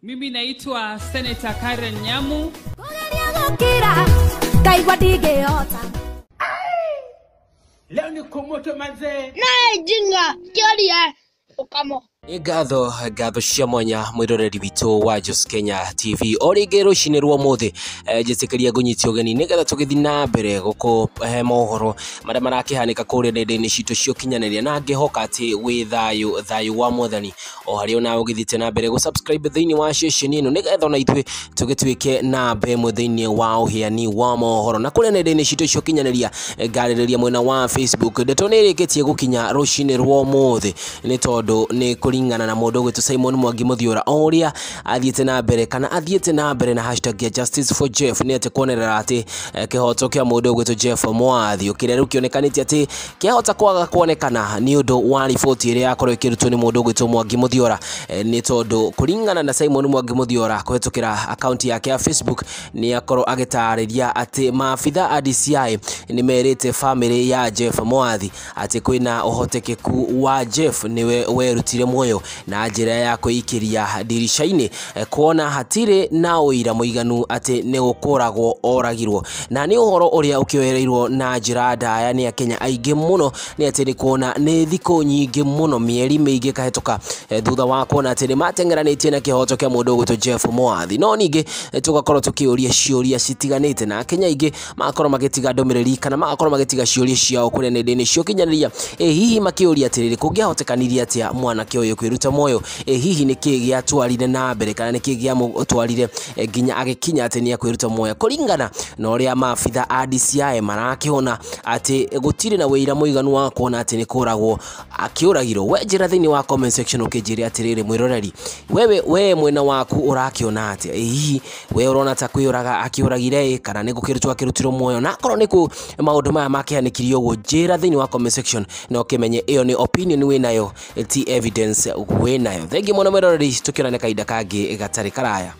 Mimi naitwa Senator Karen Nyamu. Leo ni kumoto manze. Na jinga kialia ukamo. Ngatho cia mwanya mwiroreri witũ wa Jos Kenya TV orige rucini rwa muthi njĩtĩkĩria ngũnyiti ũgeni nĩgetha tũgĩthiĩ na mbere gũkũhe mohoro marĩa marakĩhanĩka kũrĩa nenda-inĩ citũ cia ũkinyanĩria na ngĩhoka atĩ wĩ thayũ wa mwathani o harĩa ona ũgĩthiĩte na mbere gũsubscribe thĩinĩ wa station ĩno nĩgetha ona ithuĩ tũgĩtuĩke namba ĩmwe thĩinĩ wa ũheani wa mohoro na kũrĩa nenda-inĩ citũ cia ũkinyanĩria ngarĩrĩria mwena wa Facebook ndeto nĩ ĩrĩkĩtie gũkinya rucini rwa muthi nĩ tondũ nĩ kũringana na mũndũ gwĩtũ Simon Mwangi Mũthiora ũrĩa athiĩte na mbere kana athiĩte na mbere na hashtag ya Justice for Jeff nĩ atĩ kuonerera atĩ kĩhoto kĩa mũndũ gwĩtũ Jeff Mwathi ũkĩrĩa rĩu kĩonekanĩte atĩ kĩahota kwaga kuonekana nĩ ũndũ wa riboti ĩrĩa yakorwo ĩkĩrutwo nĩ mũndũ gwĩtũ Mwangi Mũthiora nĩ tondũ kũringana na Simon Mwangi Mũthiora kũhetũkĩra account yake ya Facebook nĩ akorwo agĩtarĩria atĩ maabitha a DCI nĩ merĩte family ya Jeff Mwathi atĩ kwĩna ũhotekeku wa Jeff nĩwe werutire muoyo na njĩra ya kũikiria dirisha-inĩ kuona hatirĩ na ũira mũiganu atĩ nĩ gũkoragwo oragirwo na nĩ ũhoro ũrĩa ũkĩoyereirwo na njĩra ndaya nĩ Akenya aingĩ mũno nĩ atĩ nĩ kuona nĩ thikũ nyingĩ mũno mĩeri mĩingĩ kahĩtũka thutha wa kuona atĩ nĩ matengeranĩtie na kĩhoto kĩa mũndũ gwĩtwo Jeff Mwathi no ningĩ tũgakorwo tũkĩũria ciũria citiganĩte na Akenya aingĩ magakorwo magĩtiga ndũmĩrĩri kana magakorwo magĩtiga ciũria ciao kũrĩa nenda-inĩ cia ũkinyanĩria hihi makĩũria atĩrĩrĩ kũngĩahotekanirie atĩa mwanake ũyũ kwĩruta muoyo hihi nĩkĩ gĩatwarire na mbere kana nĩkĩ gĩamũtwarire nginya agĩkinya atĩ nĩ akwĩruta muoyo kũringana na ũrĩa maabitha a DCI marakĩona atĩ gũtirĩ na wĩira mũiganu wa kuona atĩ nĩ kũragwo akĩũragirwo we njĩra thĩinĩ wa comment section ũkĩnjĩre atĩrĩrĩ mwĩroreri we mwena waku ũrakĩona atĩ hihi we ũrona ta kwĩũraga akĩũragire kana nĩ gũkĩrutwo akĩrutirwo muoyo na korwo nĩ maũndũ maya makĩhanĩkirio ũguo njĩra thĩinĩ wa comment section na ũkĩmenye ĩyo nĩ opinion wĩnayo ti evidence wĩnayo thengi mũno mwĩroreri tũkĩonane kahinda kangĩ gatarĩ karaya.